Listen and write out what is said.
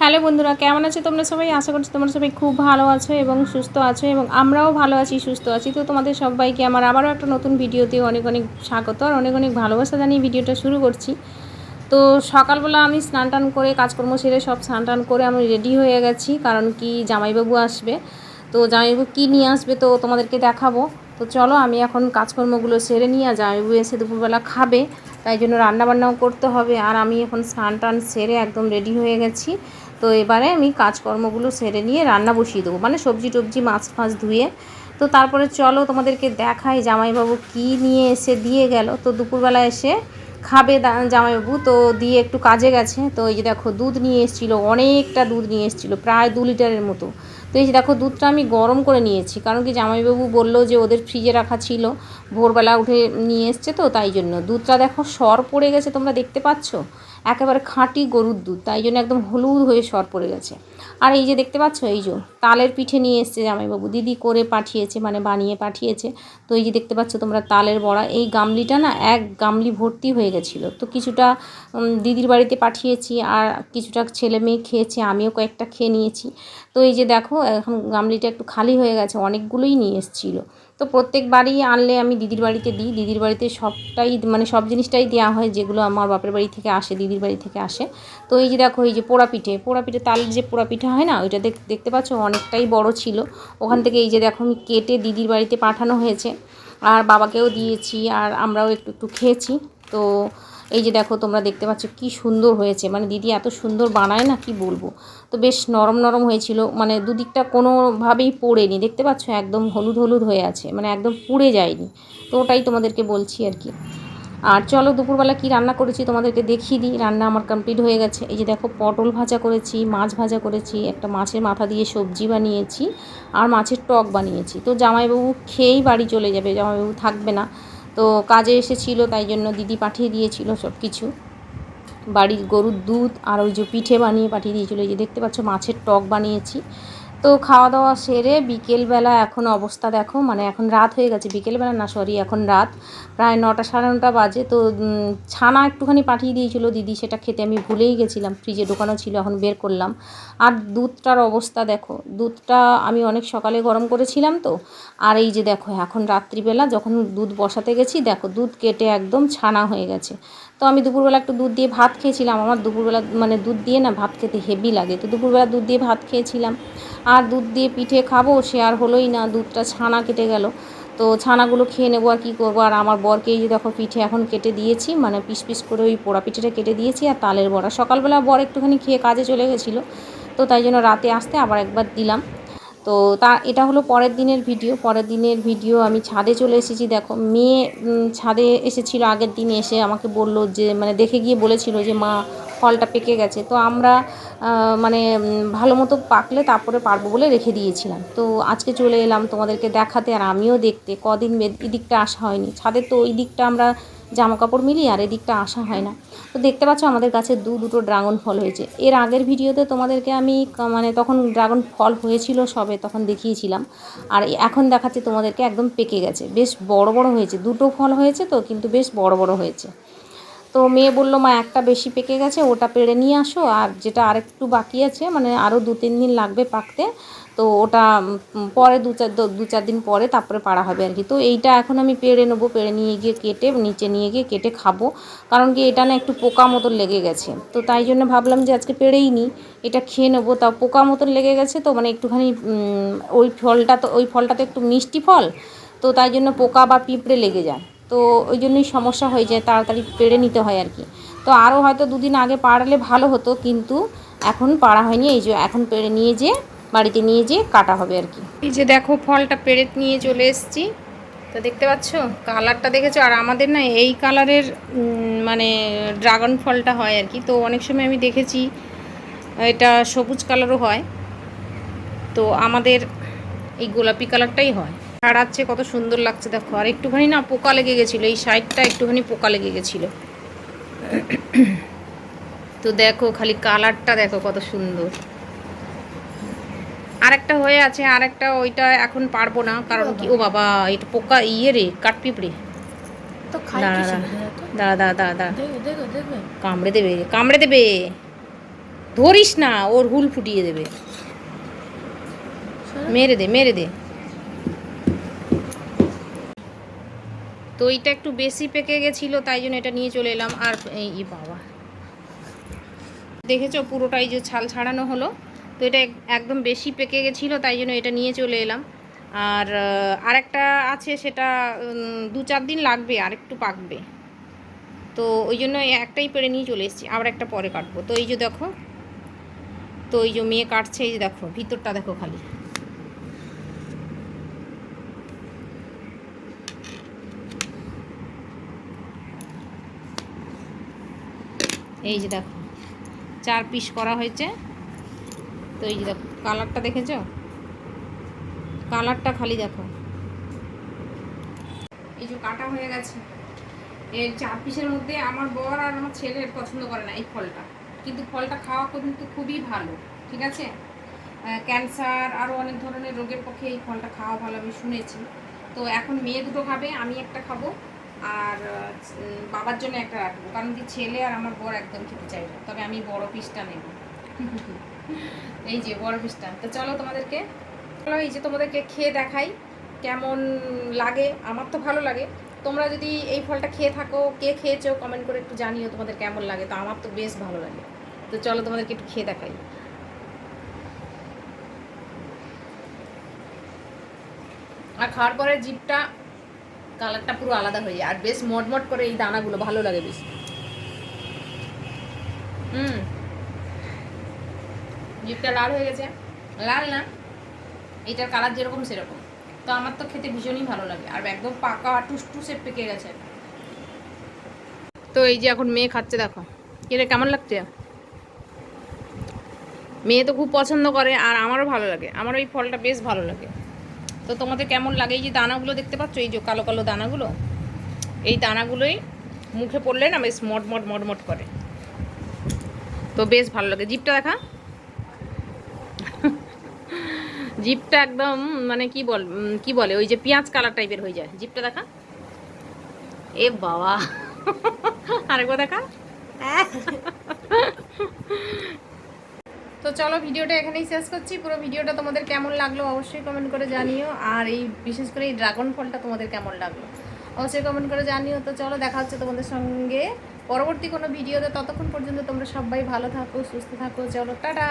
Hello বন্ধুরা, কেমন আছো তোমরা সবাই? আশা করছি তোমরা সবাই খুব ভালো আছো এবং সুস্থ আছো, এবং আমরাও ভালো আছি, সুস্থ আছি। তো তোমাদের সবাইকে আমার আবারও একটা নতুন ভিডিওতে অনেক অনেক স্বাগত আর অনেক অনেক ভালোবাসা জানিয়ে ভিডিওটা শুরু করছি। তো সকালবেলা আমি স্নান টান করে কাজকর্ম সেরে সব স্নান টান করে আমি রেডি হয়ে গেছি, কারণ কি জামাইবাবু আসবে। তো জামাইবাবু কী নিয়ে আসবে তো তোমাদেরকে দেখাবো। তো চলো আমি এখন কাজকর্মগুলো সেরে নিয়ে, জামাইবাবু এসে দুপুরবেলা খাবে, তাই জন্য রান্নাবান্নাও করতে হবে। আর আমি এখন স্নান টান সেরে একদম রেডি হয়ে গেছি। তো এবারে আমি কাজকর্মগুলো সেরে নিয়ে রান্না বসিয়ে দেবো, মানে সবজি টবজি মাছ ফাছ ধুয়ে। তো তারপরে চলো তোমাদেরকে দেখাই জামাইবাবু কী নিয়ে এসে দিয়ে গেল। তো দুপুরবেলা এসে খাবে জামাইবাবু, তো দিয়ে একটু কাজে গেছে। তো এই যে দেখো দুধ নিয়ে এসেছিলো, অনেকটা দুধ নিয়ে এসেছিলো, প্রায় 2 লিটারের মতো। তো এই যে দেখো দুধটা আমি গরম করে নিয়েছি, কারণ কি জামাইবাবু বললো যে ওদের ফ্রিজে রাখা ছিল, ভোরবেলা উঠে নিয়ে এসছে, তো তাই জন্য দুধটা দেখো সর পড়ে গেছে, তোমরা দেখতে পাচ্ছ, একেবারে খাঁটি গরুর দুধ, তাই জন্য একদম হলুদ হয়ে সর পড়ে গেছে। আর এই যে দেখতে পাচ্ছ, এই যে তালের পিঠে নিয়ে এসছে জামাইবাবু, দিদি করে পাঠিয়েছে, মানে বানিয়ে পাঠিয়েছে। তো এই যে দেখতে পাচ্ছ তোমরা তালের বড়া, এই গামলিটা না এক গামলি ভর্তি হয়ে গেছিলো। তো কিছুটা দিদির বাড়িতে পাঠিয়েছি, আর কিছুটা ছেলে মেয়ে খেয়েছে, আমিও কয়েকটা খেয়ে নিয়েছি। তো এই যে দেখো এখন গামলিটা একটু খালি হয়ে গেছে, অনেকগুলোই নিয়ে এসেছিলো। তো প্রত্যেকবারই আনলে আমি দিদির বাড়িতে দিই, দিদির বাড়িতে সবটাই মানে সব জিনিসটাই দেওয়া হয় যেগুলো আমার বাপের বাড়ি থেকে আসে, দিদির বাড়ি থেকে আসে। তো এই যে দেখো এই যে পোড়া পিঠে তালের যে পোড়া পিঠা হয় না, ওইটা দেখতে পাচ্ছ অনেকটাই বড় ছিল। ওখান থেকে এই যে দেখো আমি কেটে দিদির বাড়িতে পাঠানো হয়েছে, আর বাবাকেও দিয়েছি, আর আমরাও একটু একটু খেয়েছি। তো এই যে দেখো তোমরা দেখতে পাচ্ছ কি সুন্দর হয়েছে, মানে দিদি এত সুন্দর বানায় না, কি বলবো। তো বেশ নরম নরম হয়েছিল, মানে দুদিকটা কোনোভাবেই পোড়েনি, দেখতে পাচ্ছ একদম হলুদ হলুদ হয়ে আছে, মানে একদম পুড়ে যায়নি। তো ওটাই তোমাদেরকে বলছি আর কি। আর চলো দুপুরবেলা কি রান্না করেছি তোমাদেরকে দেখিয়ে দিই। রান্না আমার কমপ্লিট হয়ে গেছে। এই যে দেখো পটল ভাজা করেছি, মাছ ভাজা করেছি, একটা মাছের মাথা দিয়ে সবজি বানিয়েছি, আর মাছের টক বানিয়েছি। তো জামাইবাবু খেয়েই বাড়ি চলে যাবে, জামাইবাবু থাকবে না। তো কাজে এসেছিল, তাই জন্য দিদি পাঠিয়ে দিয়েছিল সব কিছু, বাড়ির গরুর দুধ আর ওই যে পিঠে বানিয়ে পাঠিয়ে দিয়েছিলো। এই যে দেখতে পাচ্ছ মাছের টক বানিয়েছি। তো খাওয়া দাওয়া সেরে বিকেলবেলা এখন অবস্থা দেখো, মানে এখন রাত হয়ে গেছে, বিকেলবেলা না সরি এখন রাত প্রায় 9টা সাড়ে 9টা বাজে। তো ছানা একটুখানি পাঠিয়ে দিয়েছিল দিদি, সেটা খেতে আমি ভুলেই গেছিলাম, ফ্রিজে ঢোকানো ছিল, এখন বের করলাম। আর দুধটার অবস্থা দেখো, দুধটা আমি অনেক সকালে গরম করেছিলাম তো। আর এই যে দেখো এখন রাত্রিবেলা যখন দুধ বসাতে গেছি, দেখো দুধ কেটে একদম ছানা হয়ে গেছে। তো আমি দুপুরবেলা একটু দুধ দিয়ে ভাত খেয়েছিলাম, আমার দুপুরবেলা মানে দুধ দিয়ে না ভাত খেতে হেভি লাগে, তো দুপুরবেলা দুধ দিয়ে ভাত খেয়েছিলাম। আর দুধ দিয়ে পিঠে খাবো সে আর হলোই না, দুধটা ছানা কেটে গেল। তো ছানাগুলো খেয়ে নেবো, আর কী করবো। আর আমার বরকে এই যে দেখো পিঠে এখন কেটে দিয়েছি, মানে পিস পিস করে ওই পোড়া পিঠেটা কেটে দিয়েছি, আর তালের বড়া সকালবেলা বর একটুখানি খেয়ে কাজে চলে গেছিলো, তো তাই জন্য রাতে আসতে আবার একবার দিলাম। তো এটা হলো পরের দিনের ভিডিও। পরের দিনের ভিডিও আমি ছাদে চলে এসেছি, দেখো মেয়ে ছাদে এসেছিলো আগের দিন, এসে আমাকে বলল যে, মানে দেখে গিয়ে বলেছিল যে মা ফলটা পেকে গেছে। তো আমরা মানে ভালো মতো পাকলে তারপরে পারবো বলে রেখে দিয়েছিলাম। তো আজকে চলে এলাম তোমাদেরকে দেখাতে, আর আমিও দেখতে, কদিন এদিকটা আসা হয়নি ছাদের, তো ওই দিকটা আমরা জামা কাপড় মিলি, আর এদিকটা আসা হয় না। তো দেখতে পাচ্ছ আমাদের গাছে দুটো ড্রাগন ফল হয়েছে। এর আগের ভিডিওতে তোমাদেরকে আমি মানে তখন ড্রাগন ফল হয়েছিল সবে, তখন দেখিয়েছিলাম। আর এখন দেখাচ্ছি তোমাদেরকে একদম পেকে গেছে, বেশ বড় বড় হয়েছে, দুটো ফল হয়েছে তো, কিন্তু বেশ বড় বড় হয়েছে। তো মেয়ে বললো মা একটা বেশি পেকে গেছে, ওটা পেড়ে নিয়ে আসো, আর যেটা আরেকটু বাকি আছে, মানে আরও 2-3 দিন লাগবে পাকতে, তো ওটা পরে 2-4 দিন পরে তারপরে পাড়া হবে আর কি। তো এইটা এখন আমি পেড়ে নেবো, পেড়ে নিয়ে গিয়ে কেটে নিচে নিয়ে গিয়ে কেটে খাবো, কারণ কি এটা না একটু পোকা মতন লেগে গেছে। তো তাই জন্য ভাবলাম যে আজকে পেড়েই নিই, এটা খেয়ে নেবো। তাও পোকা মতন লেগে গেছে তো, মানে একটুখানি ওই ফলটা তো একটু মিষ্টি ফল, তো তাই জন্য পোকা বা পিঁপড়ে লেগে যায়, তো ওই জন্যই সমস্যা হয়ে যায়, তাড়াতাড়ি পেড়ে নিতে হয় আর কি। তো আরও হয়তো 2 দিন আগে পাড়লে ভালো হতো, কিন্তু এখন পাড়া হয়নি, এই যে এখন পেড়ে নিয়ে যেয়ে বাড়িতে নিয়ে যেয়ে কাটা হবে আর কি। এই যে দেখো ফলটা পেড়ে নিয়ে চলে এসেছি, তো দেখতে পাচ্ছ কালারটা দেখেছো, আর আমাদের না এই কালারের মানে ড্রাগন ফলটা হয় আর কি। তো অনেক সময় আমি দেখেছি এটা সবুজ কালারও হয়, তো আমাদের এই গোলাপি কালারটাই হয়। ছাড়াচ্ছে কত সুন্দর লাগছে দেখো। আর একটুখানি না পোকা লেগে গেছিলো, এই সাইডটা একটুখানি পোকা লেগে গেছিলো। তো দেখো খালি কালারটা দেখো কত সুন্দর। আরেকটা হয়ে আছে, আরেকটা ওইটা এখন পারবো না, কারণ কি ও বাবা এটা পোকা রে কাঠপিঁপড়ে, দাঁড়া দাঁড়া দাঁড়া দাঁড়া দাঁড়া দাঁড়া, কামড়ে দেবে কামড়ে দেবে। ধরিস না, ওর হুল ফুটিয়ে দেবে। মেরে দে, মেরে দে। তো এইটা একটু বেশি পেকে গেছিলো, তাই জন্য এটা নিয়ে চলে এলাম। আর এই বাবা, দেখেছো পুরোটাই যে ছাল ছাড়ানো হলো। তো এটা একদম বেশি পেকে গেছিলো, তাই জন্য এটা নিয়ে চলে এলাম। আর আরেকটা আছে, সেটা 2-4 দিন লাগবে, আর একটু পাকবে। তো ওই জন্য একটাই পেরে নিয়ে চলে এসেছি, আবার একটা পরে কাটবো। তো এই যে দেখো, তো এই যে মেয়ে কাটছে, এই যে দেখো ভিতরটা দেখো খালি। এই যে দেখো 4 পিস করা হয়েছে। তো এই যে দেখো কালারটা দেখেছো, কালারটা খালি দেখো। এই যে কাটা হয়ে গেছে। এর 4 পিসের মধ্যে আমার বর আর আমার ছেলের পছন্দ করে না এই ফলটা, কিন্তু ফলটা খাওয়া কিন্তু খুবই ভালো, ঠিক আছে। ক্যান্সার আরও অনেক ধরনের রোগের পক্ষে এই ফলটা খাওয়া ভালো, আমি শুনেছি। তো এখন মেয়ে দুটো খাবে, আমি একটা খাবো, আর বাবার জন্য একটা রাখবো, কারণ কি ছেলে আর আমার বর একদম খেতে চাইবে। তবে আমি বড় পিসটা নেব। এই যে বড় পিসটা। তো চলো তোমাদেরকে, চলো এই যে তোমাদেরকে খেয়ে দেখাই কেমন লাগে। আমার তো ভালো লাগে। তোমরা যদি এই ফলটা খেয়ে থাকো, কে খেয়েছো কমেন্ট করে একটু জানিও তোমাদের কেমন লাগে। তো আমার তো বেশ ভালো লাগে। তো চলো তোমাদেরকে একটু খেয়ে দেখাই। আর খাওয়ার পরে জিভটা কালারটা পুরো আলাদা হয়ে যায়, আর বেশ মটমট করে এই দানাগুলো ভালো লাগে বেশ। জিভটা লাল হয়ে গেছে, লাল না, এইটার কালার যেরকম সেরকম। তো আমার তো খেতে ভীষণই ভালো লাগে, আর একদম পাকা টুসটুসে পেকে গেছে। তো এই যে এখন মেয়ে খাচ্ছে, দেখো এটা কেমন লাগছে। মেয়ে তো খুব পছন্দ করে, আর আমারও ভালো লাগে, আমারও এই ফলটা বেশ ভালো লাগে। তো তোমাদের কেমন লাগে? এই যে দানাগুলো দেখতে পাচ্ছ, এই যে কালো কালো দানাগুলো, এই দানাগুলোই মুখে পড়লে না বেশ মটমট মটমট করে। তো বেশ ভালো লাগে। জিভটা দেখা, জিভটা একদম মানে কি বলে ওই যে পেঁয়াজ কালার টাইপের হয়ে যায় জিভটা, দেখা। এ বাবা, আরেকবার দেখা। তো চলো ভিডিওটা এখানেই শেষ করছি। পুরো ভিডিওটা তোমাদের কেমন লাগলো অবশ্যই কমেন্ট করে জানিও, আর এই বিশেষ করে এই ড্রাগন ফলটা তোমাদের কেমন লাগলো অবশ্যই কমেন্ট করে জানিও। তো চলো দেখা হচ্ছে তোমাদের সঙ্গে পরবর্তী কোনো ভিডিওতে। ততক্ষণ পর্যন্ত তোমরা সবাই ভালো থাকো, সুস্থ থাকো। চলো টাটা।